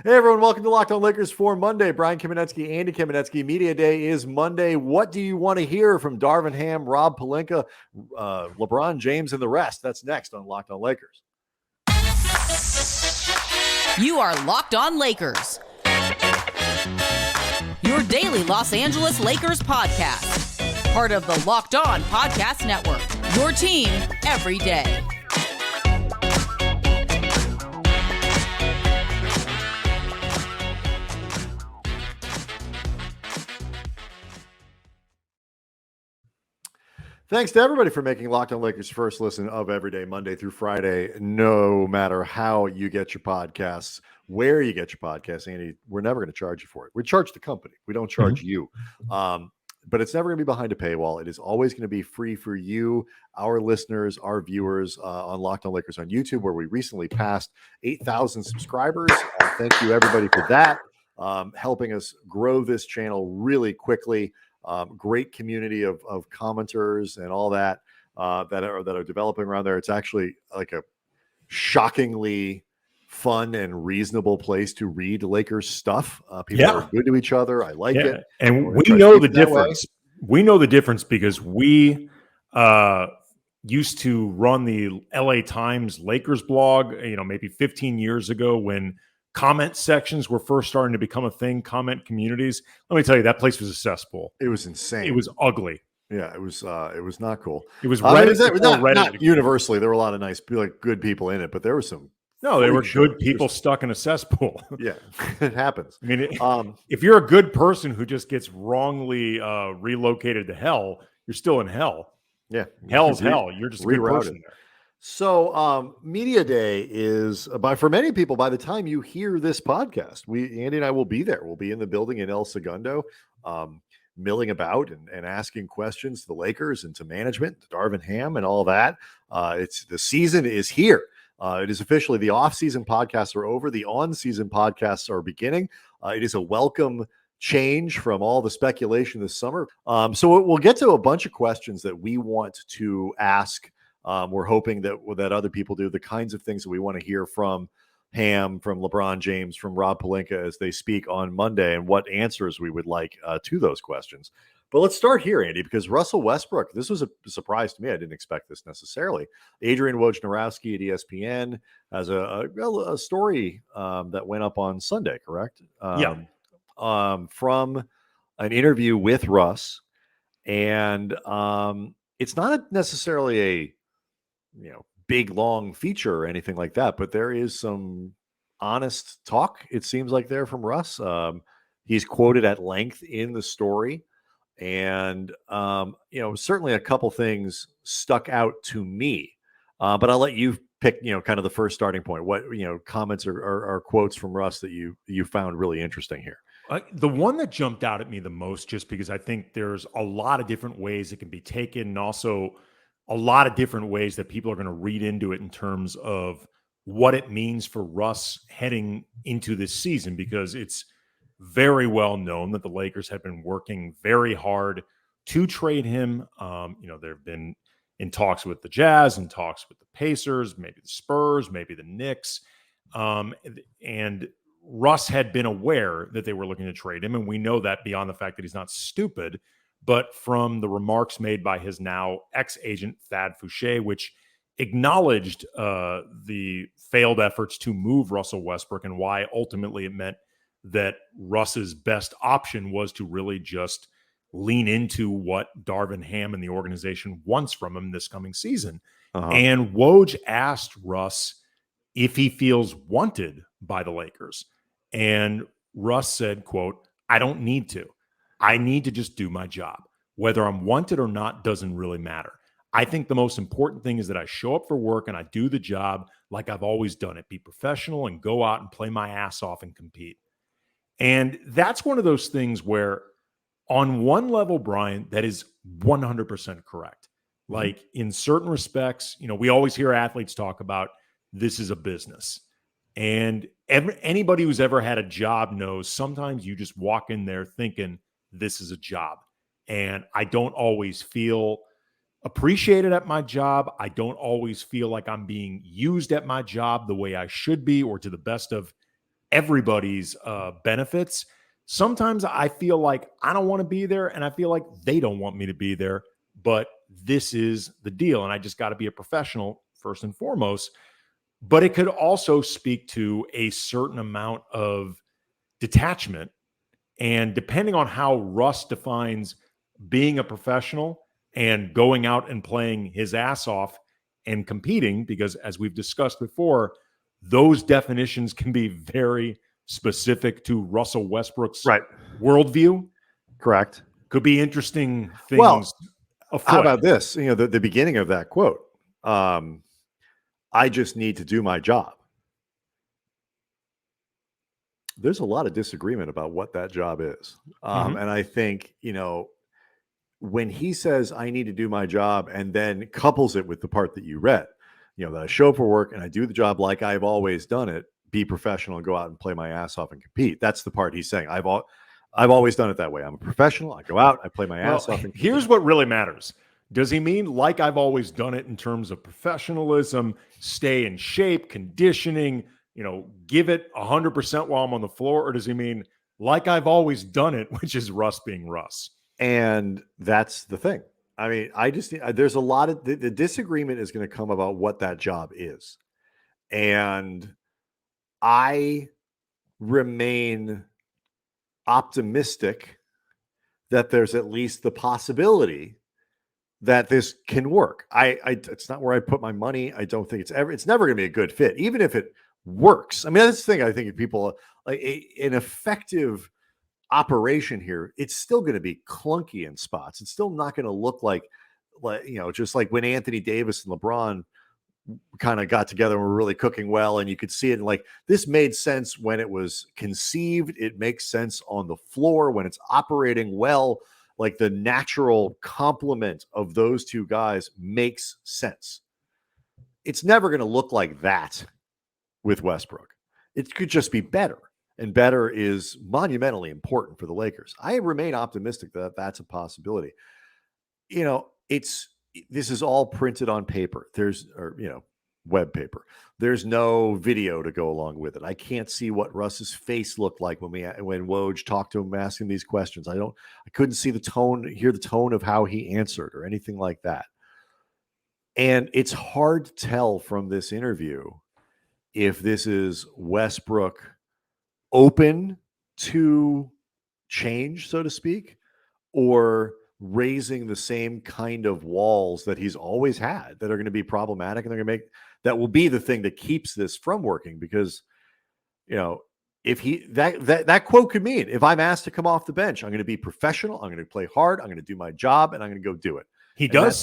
Hey, everyone. Welcome to Locked On Lakers for Monday. Brian Kamenetsky, Andy Kamenetsky. Media Day is Monday. What do you want to hear from Darvin Ham, Rob Pelinka, LeBron James, and the rest? That's next on Locked On Lakers. You are Locked On Lakers, your daily Los Angeles Lakers podcast. Part of the Locked On Podcast Network, your team every day. Thanks to everybody for making Locked On Lakers first listen of every day, Monday through Friday, no matter how you get your podcasts, where you get your podcasts. Andy, we're never going to charge you for it. We charge the company. We don't charge you. But it's never going to be behind a paywall. It is always going to be free for you, our listeners, our viewers on Locked On Lakers on YouTube, where we recently passed 8,000 subscribers. Thank you, everybody, for that, helping us grow this channel really quickly. Great community of commenters and all that that are developing around there. It's actually like a shockingly fun and reasonable place to read Lakers stuff. People are good to each other. I like it. And we know the difference. We know the difference because we used to run the LA Times Lakers blog, maybe 15 years ago when comment sections were first starting to become a thing, comment communities. Let me tell you, that place was a cesspool. It was insane. It was ugly. Yeah, it was not cool. It was Reddit. Not universally. There were a lot of nice, good people in it, but there were some. No, they were good people stuck in a cesspool. Yeah, it happens. I mean, if you're a good person who just gets wrongly relocated to hell, you're still in hell. Yeah, hell's hell. You're just a good person there. So, Media Day is for many people. By the time you hear this podcast, Andy and I will be there. We'll be in the building in El Segundo, milling about and asking questions to the Lakers and to management, to Darvin Ham, and all that. The season is here. It is officially the off-season podcasts are over. The on-season podcasts are beginning. It is a welcome change from all the speculation this summer. So we'll get to a bunch of questions that we want to ask. We're hoping that other people do the kinds of things that we want to hear from Ham, from LeBron James, from Rob Pelinka as they speak on Monday, and what answers we would like to those questions. But let's start here, Andy, because Russell Westbrook, this was a surprise to me. I didn't expect this necessarily. Adrian Wojnarowski at ESPN has a story that went up on Sunday, correct? From an interview with Russ. And it's not necessarily a big, long feature or anything like that, but there is some honest talk, it seems like, there from Russ. He's quoted at length in the story. And, certainly a couple things stuck out to me. But I'll let you pick, kind of the first starting point. What, comments or quotes from Russ that you found really interesting here? The one that jumped out at me the most, just because I think there's a lot of different ways it can be taken, and also a lot of different ways that people are going to read into it in terms of what it means for Russ heading into this season, because it's very well known that the Lakers have been working very hard to trade him. They've been in talks with the Jazz, and talks with the Pacers, maybe the Spurs, maybe the Knicks. And Russ had been aware that they were looking to trade him. And we know that beyond the fact that he's not stupid, but from the remarks made by his now ex-agent, Thad Fouché, which acknowledged the failed efforts to move Russell Westbrook, and why ultimately it meant that Russ's best option was to really just lean into what Darvin Ham and the organization wants from him this coming season. And Woj asked Russ if he feels wanted by the Lakers. And Russ said, quote, "I don't need to. I need to just do my job. Whether I'm wanted or not doesn't really matter. I think the most important thing is that I show up for work and I do the job like I've always done it. Be professional and go out and play my ass off and compete." And that's one of those things where, on one level, Brian, that is 100% correct. Like, in certain respects, we always hear athletes talk about this is a business. And anybody who's ever had a job knows sometimes you just walk in there thinking this is a job. And I don't always feel appreciated at my job. I don't always feel like I'm being used at my job the way I should be, or to the best of everybody's benefits. Sometimes I feel like I don't want to be there, and I feel like they don't want me to be there, but this is the deal, and I just got to be a professional first and foremost. But it could also speak to a certain amount of detachment. And depending on how Russ defines being a professional and going out and playing his ass off and competing, because as we've discussed before, those definitions can be very specific to Russell Westbrook's worldview. Correct. Could be interesting things. Well, afoot. how about this? The beginning of that quote. I just need to do my job. There's a lot of disagreement about what that job is. And I think, when he says, I need to do my job, and then couples it with the part that you read, that I show up for work and I do the job like I've always done it, be professional and go out and play my ass off and compete. That's the part he's saying. I've always done it that way. I'm a professional. I go out, I play my ass off. And here's what really matters. Does he mean like I've always done it in terms of professionalism, stay in shape, conditioning, give it 100% while I'm on the floor? Or does he mean like I've always done it, which is Russ being Russ? And that's the thing. I mean, there's a lot of the disagreement is going to come about what that job is. And I remain optimistic that there's at least the possibility that this can work. It's not where I put my money. I don't think it's never going to be a good fit, even if it works. I mean, that's the thing. I think if people like an effective operation here, it's still going to be clunky in spots. It's still not going to look like just like when Anthony Davis and LeBron kind of got together and were really cooking well, and you could see it. And like this made sense when it was conceived. It makes sense on the floor when it's operating well. Like the natural complement of those two guys makes sense. It's never going to look like that with Westbrook. It could just be better. And better is monumentally important for the Lakers. I remain optimistic that that's a possibility. This is all printed on paper. Web paper. There's no video to go along with it. I can't see what Russ's face looked like when Woj talked to him asking these questions. I couldn't see hear the tone of how he answered or anything like that. And it's hard to tell from this interview if this is Westbrook open to change, so to speak, or raising the same kind of walls that he's always had that are going to be problematic, and that will be the thing that keeps this from working. Because, if that quote could mean, if I'm asked to come off the bench, I'm going to be professional, I'm going to play hard, I'm going to do my job, and I'm going to go do it. He does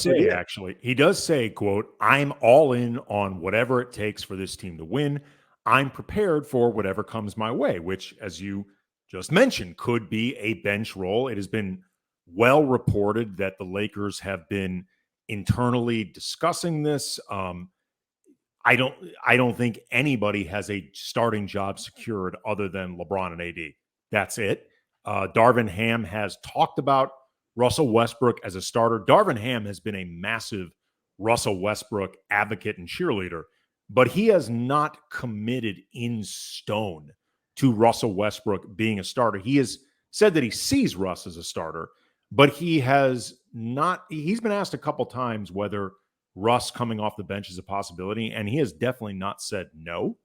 say, quote, I'm all in on whatever it takes for this team to win. I'm prepared for whatever comes my way, which, as you just mentioned, could be a bench role. It has been well reported that the Lakers have been internally discussing this. I don't think anybody has a starting job secured other than LeBron and AD. That's it. Darvin Ham has talked about Russell Westbrook as a starter. Darvin Ham has been a massive Russell Westbrook advocate and cheerleader, but he has not committed in stone to Russell Westbrook being a starter. He has said that he sees Russ as a starter, but he has not. He's been asked a couple times whether Russ coming off the bench is a possibility, and he has definitely not said no.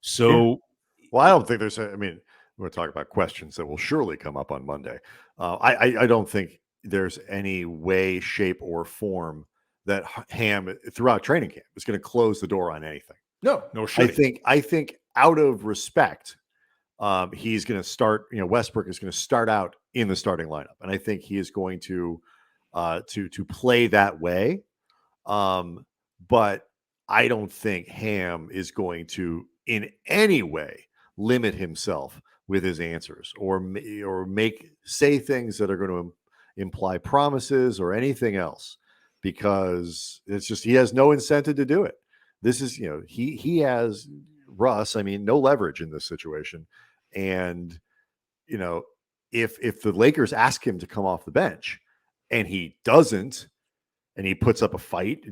So, well, I don't think there's. We're going to talk about questions that will surely come up on Monday. I don't think there's any way, shape, or form that Ham throughout training camp is going to close the door on anything. No. I think out of respect, he's going to start. Westbrook is going to start out in the starting lineup, and I think he is going to play that way. But I don't think Ham is going to in any way limit himself with his answers or say things that are going to imply promises or anything else, because it's just he has no incentive to do it. This is he has Russ. No leverage in this situation, and if the Lakers ask him to come off the bench and he doesn't, and he puts up a fight,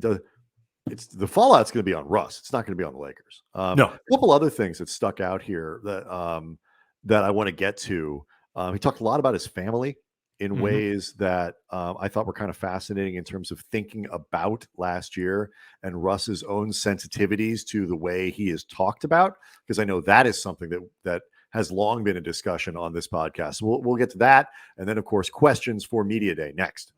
it's the fallout's going to be on Russ. It's not going to be on the Lakers. No. A couple other things that stuck out here that I want to get to. He talked a lot about his family in ways that I thought were kind of fascinating in terms of thinking about last year and Russ's own sensitivities to the way he is talked about, because I know that is something that has long been a discussion on this podcast. So we'll get to that. And then, of course, questions for Media Day next.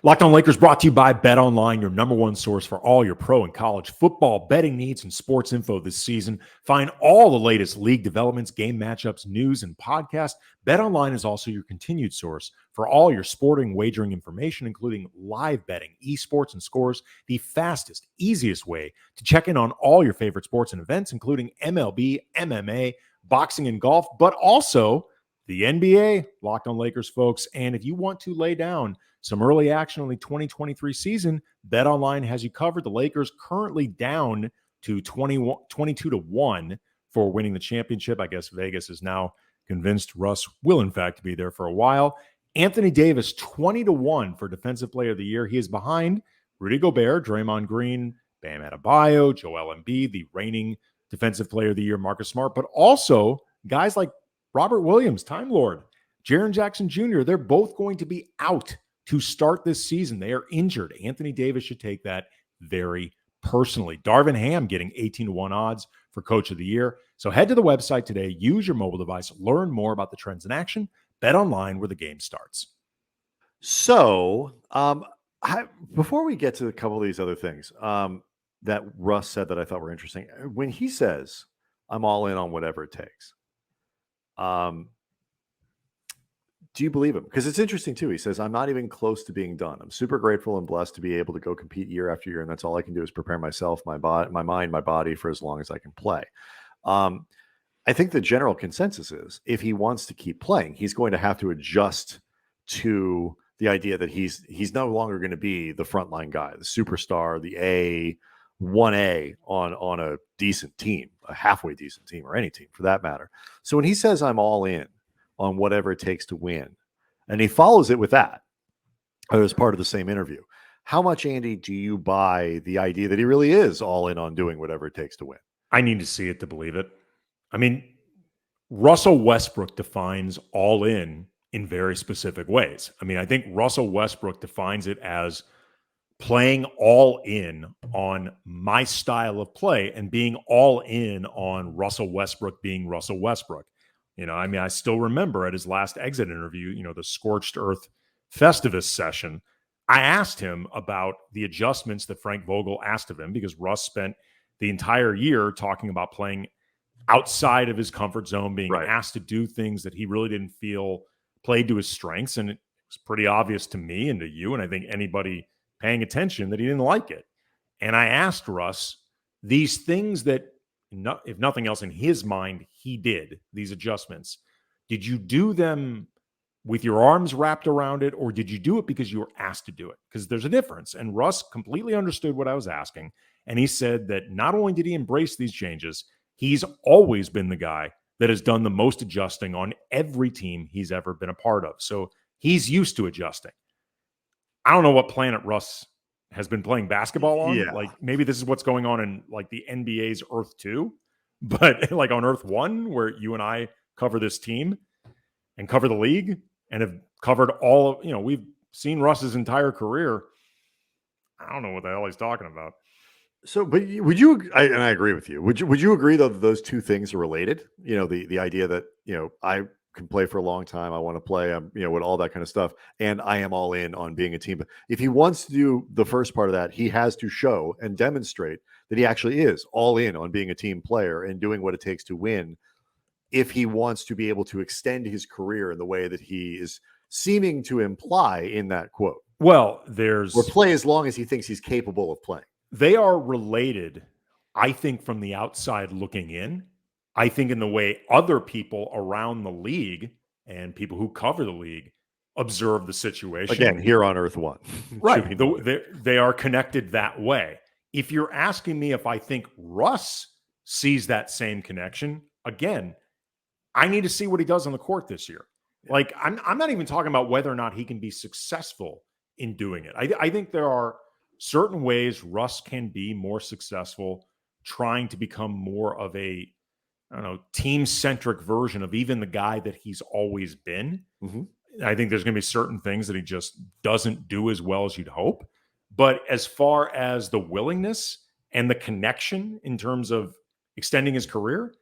Locked On Lakers brought to you by BetOnline, your number one source for all your pro and college football betting needs and sports info this season. Find all the latest league developments, game matchups, news, and podcasts. BetOnline is also your continued source for all your sporting wagering information, including live betting, esports, and scores, the fastest, easiest way to check in on all your favorite sports and events, including MLB, MMA, boxing, and golf, but also the NBA. Locked On Lakers, folks. And if you want to lay down some early action on the 2023 season, BetOnline has you covered. The Lakers currently down to 22-1 for winning the championship. I guess Vegas is now convinced Russ will, in fact, be there for a while. Anthony Davis, 20-1 for Defensive Player of the Year. He is behind Rudy Gobert, Draymond Green, Bam Adebayo, Joel Embiid, the reigning Defensive Player of the Year, Marcus Smart, but also guys like Robert Williams, Time Lord, Jaren Jackson Jr., they're both going to be out to start this season. They are injured. Anthony Davis should take that very personally. Darvin Ham getting 18-1 odds for Coach of the Year. So head to the website today, use your mobile device, learn more about the trends in action, bet online where the game starts. So before we get to a couple of these other things that Russ said that I thought were interesting, when he says, I'm all in on whatever it takes, do you believe him? Because it's interesting too. He says, I'm not even close to being done. I'm super grateful and blessed to be able to go compete year after year. And that's all I can do is prepare myself, my mind, my body for as long as I can play. I think the general consensus is if he wants to keep playing, he's going to have to adjust to the idea that he's no longer going to be the frontline guy, the superstar, the 1A on a decent team, a halfway decent team, or any team for that matter. So when he says, I'm all in on whatever it takes to win, and he follows it with that as part of the same interview, how much, Andy, do you buy the idea that he really is all in on doing whatever it takes to win? I need to see it to believe it. I mean, Russell Westbrook defines all in very specific ways. I mean, I think Russell Westbrook defines it as playing all in on my style of play and being all in on Russell Westbrook being Russell Westbrook. You know, I mean, I still remember at his last exit interview, you know, the Scorched Earth Festivus session, I asked him about the adjustments that Frank Vogel asked of him, because Russ spent the entire year talking about playing outside of his comfort zone, being asked to do things that he really didn't feel played to his strengths. And it was pretty obvious to me and to you, and I think anybody paying attention, that he didn't like it. And I asked Russ these things that, if nothing else, in his mind, he did, these adjustments. Did you do them with your arms wrapped around it, or did you do it because you were asked to do it? Because there's a difference. And Russ completely understood what I was asking. And he said that not only did he embrace these changes, he's always been the guy that has done the most adjusting on every team he's ever been a part of. So he's used to adjusting. I don't know what planet Russ has been playing basketball on. Yeah. Like, maybe this is what's going on in like the NBA's Earth 2, but like on Earth 1, where you and I cover this team and cover the league and have covered all of, you know, we've seen Russ's entire career. I don't know what the hell he's talking about. So, but would you, and I agree with you, would you agree though that those two things are related? You know, the idea that, you know, I can play for a long time, I want to play, you know, with all that kind of stuff, and I am all in on being a team. But if he wants to do the first part of that, he has to show and demonstrate that he actually is all in on being a team player and doing what it takes to win, if he wants to be able to extend his career in the way that he is seeming to imply in that quote. Well, or play as long as he thinks he's capable of playing. They are related, I think, from the outside looking in. I think in the way other people around the league and people who cover the league observe the situation. Again, here on Earth 1. Right. They are connected that way. If you're asking me if I think Russ sees that same connection, again, I need to see what he does on the court this year. Like, I'm not even talking about whether or not he can be successful in doing it. I think there are certain ways Russ can be more successful trying to become more of a, I don't know, team-centric version of even the guy that he's always been. Mm-hmm. I think there's going to be certain things that he just doesn't do as well as you'd hope. But as far as the willingness and the connection in terms of extending his career,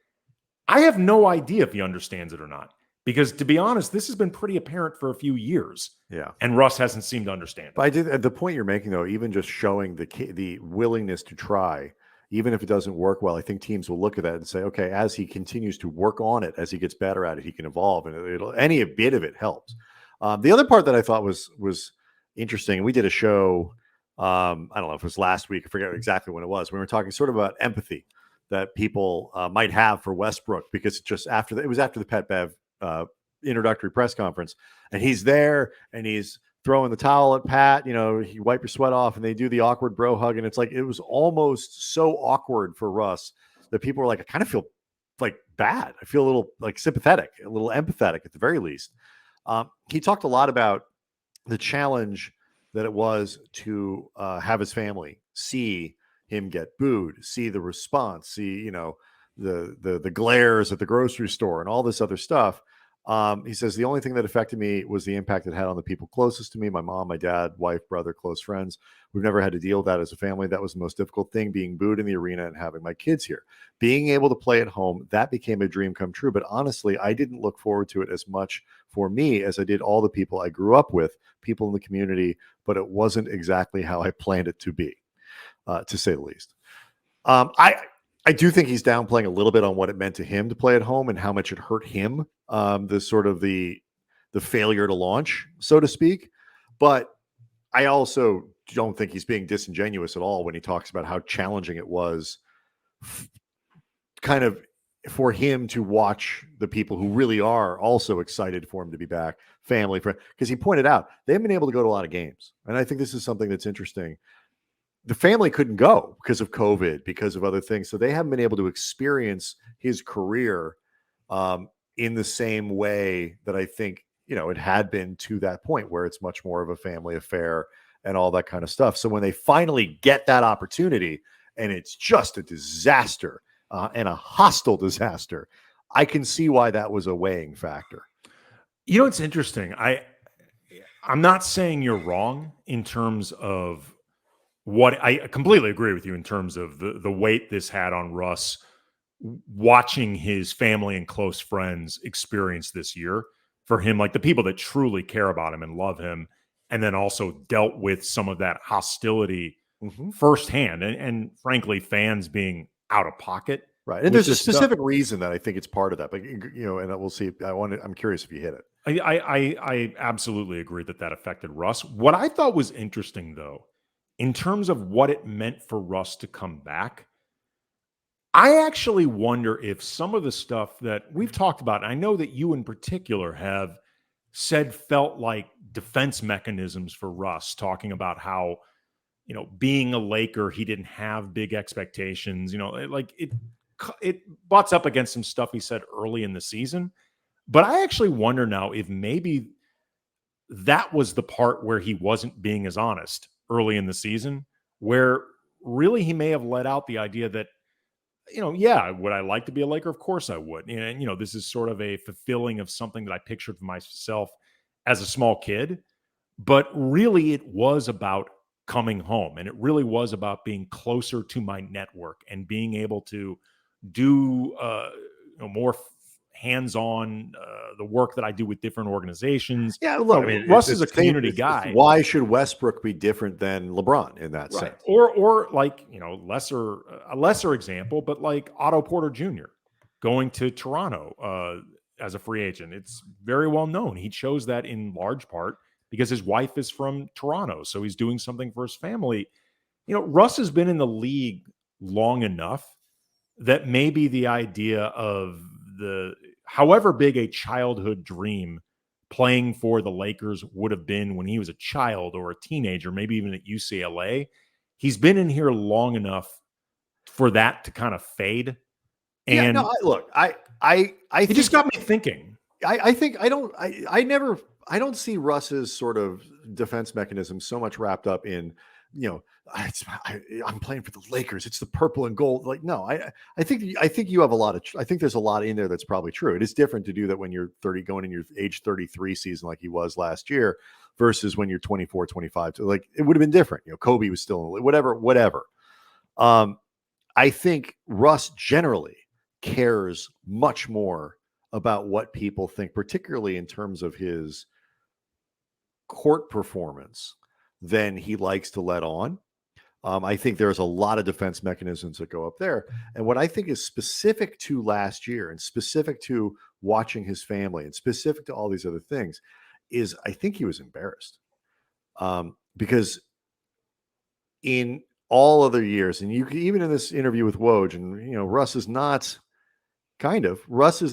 I have no idea if he understands it or not. Because to be honest, this has been pretty apparent for a few years. Yeah. And Russ hasn't seemed to understand it. But I did, at the point you're making, though, even just showing the willingness to try, even if it doesn't work well, I think teams will look at that and say, okay, as he continues to work on it, as he gets better at it, he can evolve, and any bit of it helps. The other part that I thought was interesting, and we did a show, I don't know if it was last week, I forget exactly when it was. We were talking sort of about empathy that people might have for Westbrook, because it was after the Pet Bev introductory press conference, and he's there and he's throwing the towel at Pat, you wipe your sweat off, and they do the awkward bro hug. And it's like, it was almost so awkward for Russ that people were like, I kind of feel like bad. I feel a little like sympathetic, a little empathetic at the very least. He talked a lot about the challenge that it was to have his family see him get booed, see the response, see, the glares at the grocery store and all this other stuff. He says, the only thing that affected me was the impact it had on the people closest to me, my mom, my dad, wife, brother, close friends. We've never had to deal with that as a family. That was the most difficult thing, being booed in the arena and having my kids here. Being able to play at home, that became a dream come true. But honestly, I didn't look forward to it as much for me as I did all the people I grew up with, people in the community, but it wasn't exactly how I planned it to be, to say the least. I do think he's downplaying a little bit on what it meant to him to play at home and how much it hurt him, the failure to launch, so to speak. But I also don't think he's being disingenuous at all when he talks about how challenging it was kind of for him to watch the people who really are also excited for him to be back, family, friend, because he pointed out they haven't been able to go to a lot of games. And I think this is something that's interesting. The family couldn't go because of COVID, because of other things. So they haven't been able to experience his career in the same way that I think, it had been to that point where it's much more of a family affair and all that kind of stuff. So when they finally get that opportunity and it's just a disaster and a hostile disaster, I can see why that was a weighing factor. It's interesting. I'm not saying you're wrong in terms of what I completely agree with you in terms of the weight this had on Russ watching his family and close friends experience this year for him, like the people that truly care about him and love him, and then also dealt with some of that hostility firsthand and frankly, fans being out of pocket. Right. And there's a specific reason that I think it's part of that, but and we'll see. I'm curious if you hit it. I absolutely agree that affected Russ. What I thought was interesting though, in terms of what it meant for Russ to come back, I actually wonder if some of the stuff that we've talked about, and I know that you in particular have said felt like defense mechanisms for Russ, talking about how, being a Laker, he didn't have big expectations, it butts up against some stuff he said early in the season. But I actually wonder now if maybe that was the part where he wasn't being as honest early in the season, where really he may have let out the idea that, would I like to be a Laker? Of course I would. And, this is sort of a fulfilling of something that I pictured for myself as a small kid. But really it was about coming home. And it really was about being closer to my network and being able to do more hands-on the work that I do with different organizations. Yeah, look, Russ is a community guy. Why should Westbrook be different than LeBron in that sense? Or like, a lesser example, but like Otto Porter Jr. going to Toronto as a free agent. It's very well known. He chose that in large part because his wife is from Toronto, so he's doing something for his family. Russ has been in the league long enough that maybe the idea of however big a childhood dream playing for the Lakers would have been when he was a child or a teenager, maybe even at UCLA, he's been in here long enough for that to kind of fade. And it just got me thinking. I don't see Russ's sort of defense mechanism so much wrapped up in, I'm playing for the Lakers. It's the purple and gold. Like, no, I think you have a lot of, I think there's a lot in there that's probably true. It is different to do that when you're 30, going in your age 33 season, like he was last year, versus when you're 24, 25. So like, it would have been different. Kobe was still whatever. I think Russ generally cares much more about what people think, particularly in terms of his court performance, than he likes to let on. I think there's a lot of defense mechanisms that go up there. And what I think is specific to last year and specific to watching his family and specific to all these other things is I think he was embarrassed. Because in all other years, and you could, even in this interview with Woj, and Russ is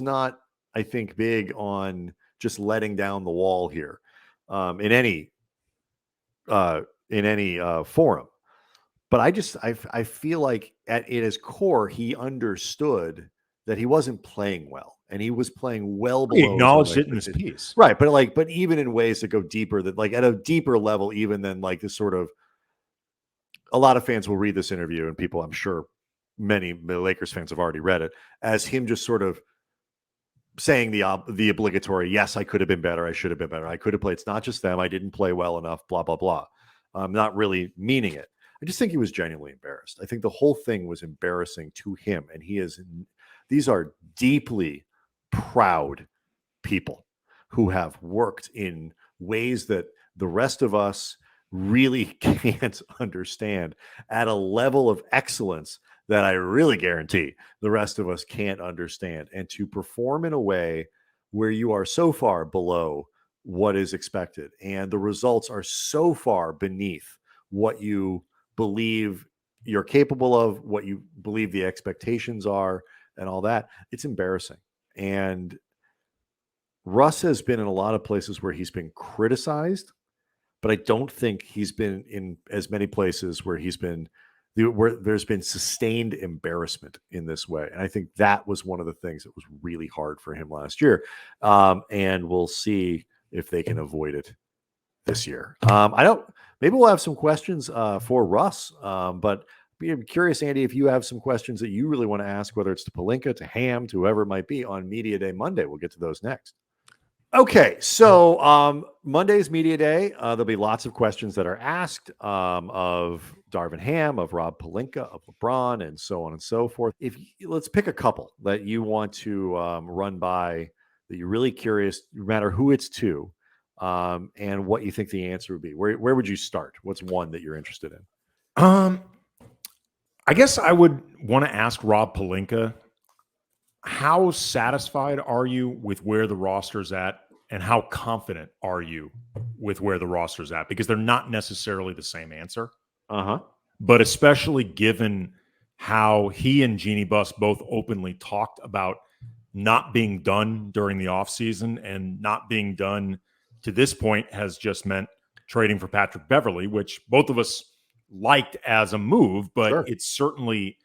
not, I think, big on just letting down the wall here in any forum. But I feel like at his core, he understood that he wasn't playing well, and he was playing well below. He acknowledged it in his piece, right? But even in ways that go deeper, that like at a deeper level, even than like this sort of. A lot of fans will read this interview, and people, I'm sure, many Lakers fans have already read it as him just sort of saying the obligatory, yes, I could have been better, I should have been better, I could have played. It's not just them, I didn't play well enough, blah blah blah. I'm not really meaning it. I just think he was genuinely embarrassed. I think the whole thing was embarrassing to him. And these are deeply proud people who have worked in ways that the rest of us really can't understand at a level of excellence that I really guarantee the rest of us can't understand. And to perform in a way where you are so far below what is expected and the results are so far beneath what you believe you're capable of, what you believe the expectations are, and all that, it's embarrassing. And Russ has been in a lot of places where he's been criticized, but I don't think he's been in as many places where there's been sustained embarrassment in this way. And I think that was one of the things that was really hard for him last year. And we'll see if they can avoid it this year. Maybe we'll have some questions for Russ, but I'm curious, Andy, if you have some questions that you really want to ask, whether it's to Pelinka, to Ham, to whoever it might be on Media Day Monday. We'll get to those next. Okay, so Monday's Media Day, there'll be lots of questions that are asked of Darvin Ham, of Rob Pelinka, of LeBron, and so on and so forth. Let's pick a couple that you want to run by, that you're really curious, no matter who it's to, and what you think the answer would be. Where would you start? What's one that you're interested in? I guess I would want to ask Rob Pelinka, how satisfied are you with where the roster's at, and how confident are you with where the roster's at? Because they're not necessarily the same answer. But especially given how he and Jeannie Buss both openly talked about not being done during the offseason, and not being done to this point has just meant trading for Patrick Beverley, which both of us liked as a move, but sure, it certainly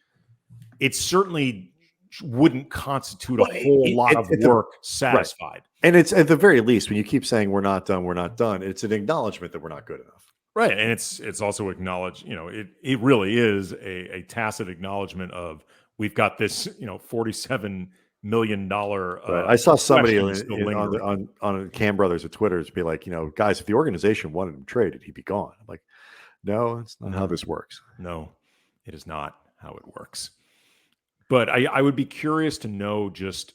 wouldn't constitute a whole lot of work satisfied. Right. And it's at the very least, when you keep saying we're not done, it's an acknowledgement that we're not good enough. Right. And it's also acknowledged, it really is a tacit acknowledgement of, we've got this, $47 million. Right. I saw somebody on Cam Brothers at Twitter to be like, guys, if the organization wanted him traded, he'd be gone. I'm like, no, that's not how this works. No, it is not how it works. But I would be curious to know just,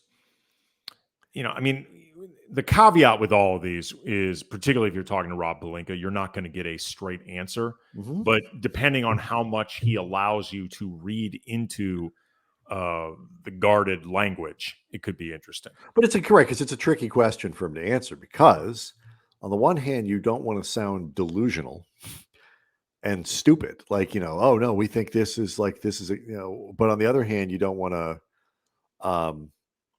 the caveat with all of these is, particularly if you're talking to Rob Pelinka, you're not going to get a straight answer. Mm-hmm. But depending on how much he allows you to read into the guarded language, it could be interesting. But it's correct, because it's a tricky question for him to answer, because on the one hand, you don't want to sound delusional and stupid, like, oh no, we think this is but on the other hand, you don't want to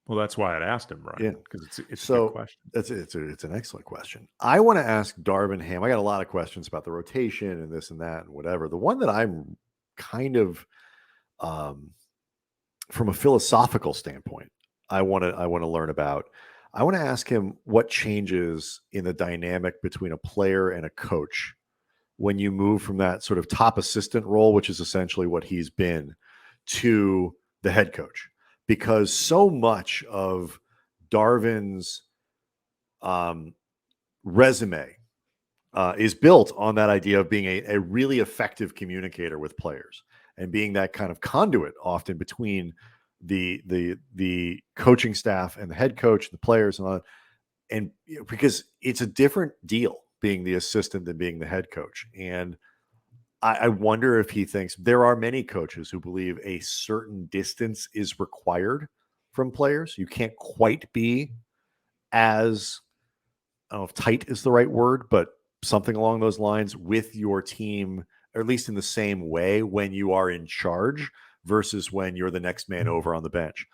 well, that's why I'd asked him, right? Yeah, because it's so a good question. It's an excellent question. I want to ask Darvin Ham. I got a lot of questions about the rotation and this and that and whatever. The one that I'm kind of from a philosophical standpoint, I want to learn about. I want to ask him what changes in the dynamic between a player and a coach when you move from that sort of top assistant role, which is essentially what he's been, to the head coach, because so much of Darvin's resume is built on that idea of being a really effective communicator with players and being that kind of conduit often between the coaching staff and the head coach, the players, and all that. And because it's a different deal being the assistant than being the head coach. And I wonder if he thinks there are many coaches who believe a certain distance is required from players. You can't quite be as, I don't know if tight is the right word, but something along those lines with your team, or at least in the same way when you are in charge versus when you're the next man over on the bench.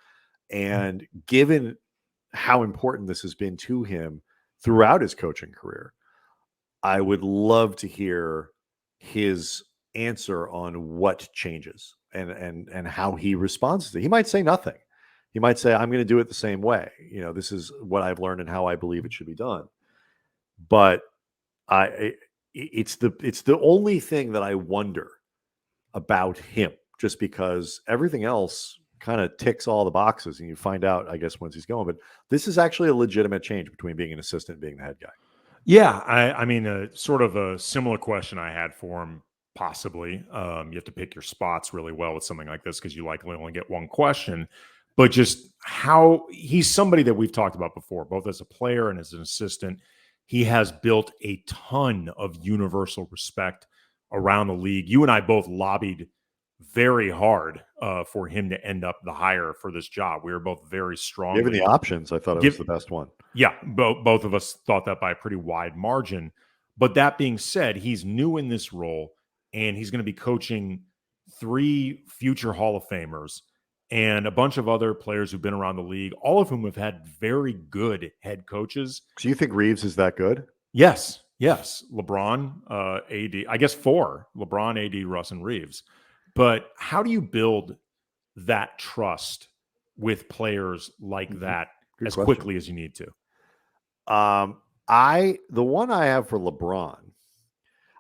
And given how important this has been to him throughout his coaching career, I would love to hear his answer on what changes and how he responds to it. He might say nothing. He might say, I'm going to do it the same way. This is what I've learned and how I believe it should be done. But it's the only thing that I wonder about him, just because everything else kind of ticks all the boxes, and you find out, I guess, once he's going. But this is actually a legitimate change between being an assistant and being the head guy. Yeah, I mean, sort of a similar question I had for him, possibly. You have to pick your spots really well with something like this because you likely only get one question. But just how he's somebody that we've talked about before, both as a player and as an assistant. He has built a ton of universal respect around the league. You and I both lobbied very hard for him to end up the hire for this job. We were both very strong. Given the options, I thought it was the best one. Yeah, both of us thought that by a pretty wide margin. But that being said, he's new in this role, and he's going to be coaching 3 future Hall of Famers and a bunch of other players who've been around the league, all of whom have had very good head coaches. So you think Reeves is that good? Yes. LeBron, AD, I guess 4, LeBron, AD, Russ, and Reeves. But how do you build that trust with players like that Good as question. quickly as you need to? The one I have for LeBron,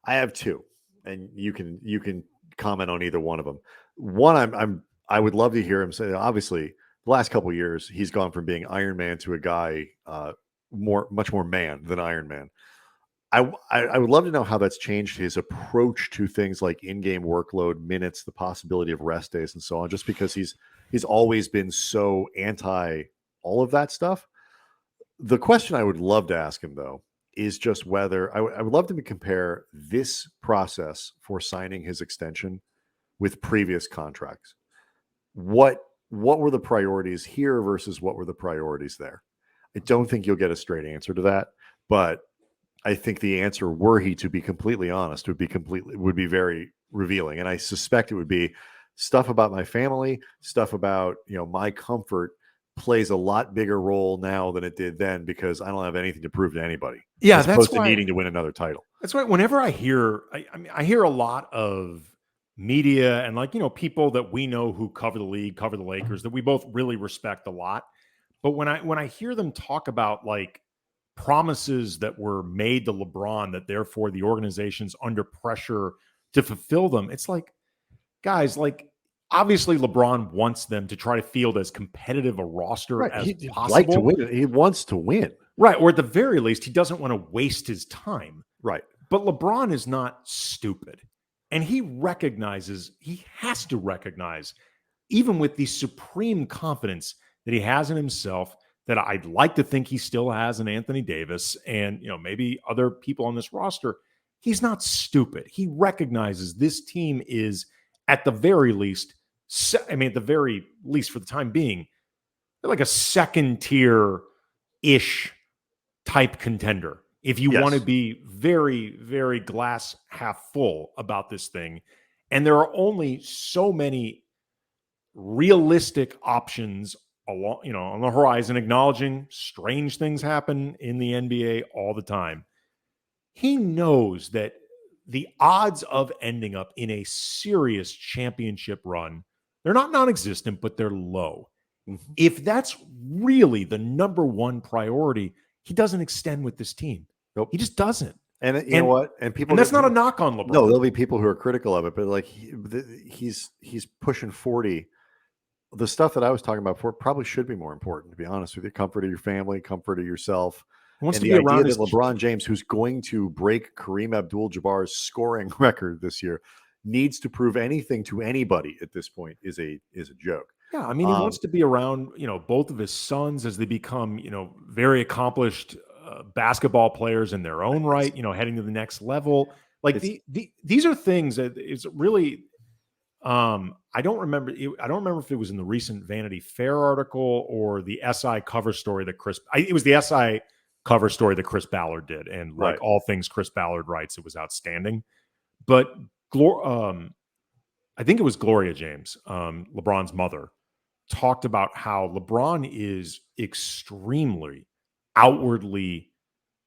I have 2, and you can comment on either one of them. One, I would love to hear him say, obviously, the last couple of years, he's gone from being Iron Man to a guy much more man than Iron Man. I would love to know how that's changed his approach to things like in-game workload, minutes, the possibility of rest days, and so on, just because he's always been so anti all of that stuff. The question I would love to ask him, though, is just whether I would love to compare this process for signing his extension with previous contracts. What were the priorities here versus what were the priorities there? I don't think you'll get a straight answer to that, but I think the answer, were he to be completely honest, would be very revealing. And I suspect it would be stuff about my family, stuff about, my comfort plays a lot bigger role now than it did then, because I don't have anything to prove to anybody. Yeah, as opposed to needing to win another title. That's why whenever I hear a lot of media and people that we know who cover the league, cover the Lakers, that we both really respect a lot. But when I hear them talk about promises that were made to LeBron, that therefore the organization's under pressure to fulfill them, it's guys, obviously LeBron wants them to try to field as competitive a roster as possible. Like to win. He wants to win. Right. Or at the very least, he doesn't want to waste his time. Right. But LeBron is not stupid. And he has to recognize, even with the supreme confidence that he has in himself, that I'd like to think he still has in Anthony Davis and, maybe other people on this roster, he's not stupid. He recognizes this team is, at the very least, for the time being, they're like a second tier-ish type contender. If you want to be very, very glass half full about this thing. And there are only so many realistic options on the horizon, acknowledging strange things happen in the NBA all the time. He knows that the odds of ending up in a serious championship run, they're not non-existent, but they're low. Mm-hmm. If that's really the number one priority, he doesn't extend with this team. Nope. He just doesn't. And you know what? And people, and that's not a knock on LeBron. No, there'll be people who are critical of it, but like he's pushing 40. The stuff that I was talking about before probably should be more important, to be honest with you. Comfort of your family, comfort of yourself. Wants And to the be around idea his that LeBron James, who's going to break Kareem Abdul-Jabbar's scoring record this year, needs to prove anything to anybody at this point is a joke. Yeah, I mean, he wants to be around, both of his sons as they become, very accomplished basketball players in their own right, heading to the next level. Like these are things that it's really. I don't remember. I don't remember if it was in the recent Vanity Fair article or the SI cover story that it was the SI cover story that Chris Ballard did, and like all things Chris Ballard writes, it was outstanding. But I think it was Gloria James, LeBron's mother, talked about how LeBron is extremely outwardly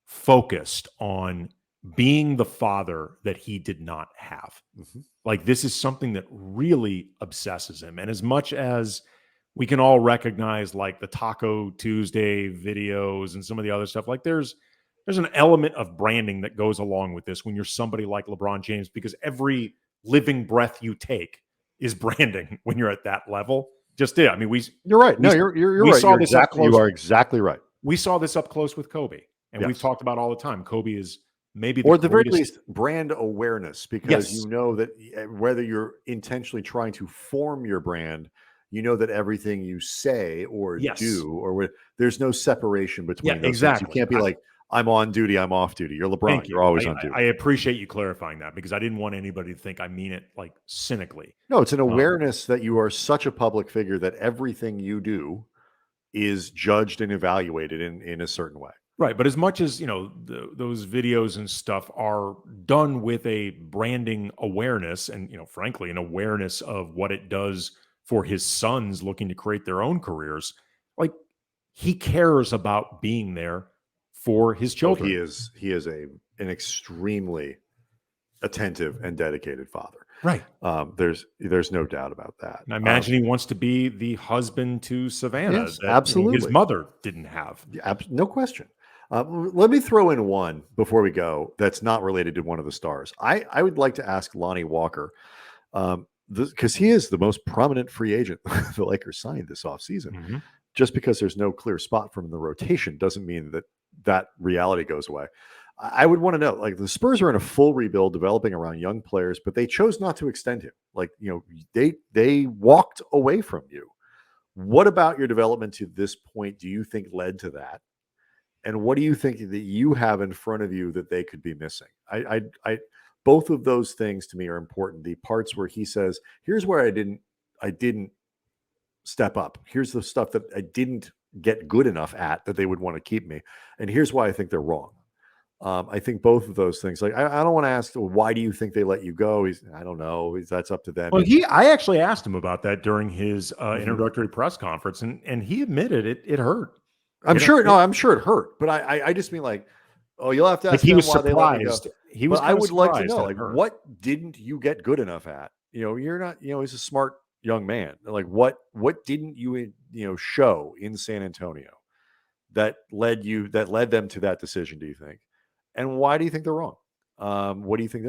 focused on being the father that he did not have. Mm-hmm. Like this is something that really obsesses him. And as much as we can all recognize like the Taco Tuesday videos and some of the other stuff, like there's an element of branding that goes along with this when you're somebody like LeBron James, because every living breath you take is branding when you're at that level. I mean, you're right. No, you're right. You are exactly right. We saw this up close with Kobe, and we've talked about all the time. Kobe is maybe or at the very least brand awareness, because you know that whether you're intentionally trying to form your brand, you know that everything you say or do or there's no separation between those things. You can't be like, I'm on duty, I'm off duty. You're LeBron. You're always on duty. I appreciate you clarifying that, because I didn't want anybody to think I mean it like cynically. No, it's an awareness that you are such a public figure that everything you do is judged and evaluated in a certain way. Right. But as much as, those videos and stuff are done with a branding awareness and, frankly, an awareness of what it does for his sons looking to create their own careers, like he cares about being there for his children. He is an extremely attentive and dedicated father. Right. There's no doubt about that. And I imagine he wants to be the husband to Savannah. Yes, absolutely. His mother didn't have. No question. Let me throw in one before we go that's not related to one of the stars. I would like to ask Lonnie Walker, because he is the most prominent free agent the Lakers signed this offseason. Mm-hmm. Just because there's no clear spot for him in the rotation doesn't mean that reality goes away. I would want to know, like, the Spurs are in a full rebuild developing around young players, but they chose not to extend him. Like, they walked away from you. What about your development to this point do you think led to that? And what do you think that you have in front of you that they could be missing? I both of those things to me are important. The parts where he says, here's where I didn't step up. Here's the stuff that I didn't get good enough at that they would want to keep me. And here's why I think they're wrong. I think both of those things, like, I don't want to ask, why do you think they let you go? I don't know. That's up to them. Well, I actually asked him about that during his introductory press conference, and he admitted it hurt. I'm sure it hurt, but I just mean, like, you'll have to ask. He was why surprised. He was. I would like to know, like, what didn't you get good enough at? You're not. He's a smart young man. Like, what didn't you show in San Antonio that led them to that decision? Do you think? And why do you think they're wrong? What do you think?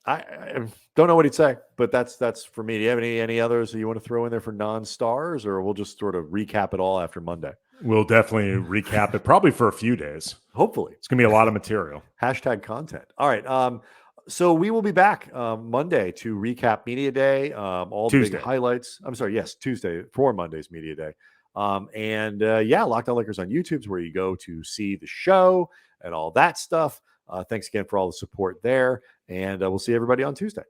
I don't know what he'd say, but that's for me. Do you have any others that you want to throw in there for non-stars, or we'll just sort of recap it all after Monday? We'll definitely recap it, probably for a few days. Hopefully. It's going to be a lot of material. # content. All right. So we will be back Monday to recap Media Day, all the big highlights. I'm sorry, yes, Tuesday for Monday's Media Day. Locked On Lakers on YouTube is where you go to see the show and all that stuff. Thanks again for all the support there, and we'll see everybody on Tuesday.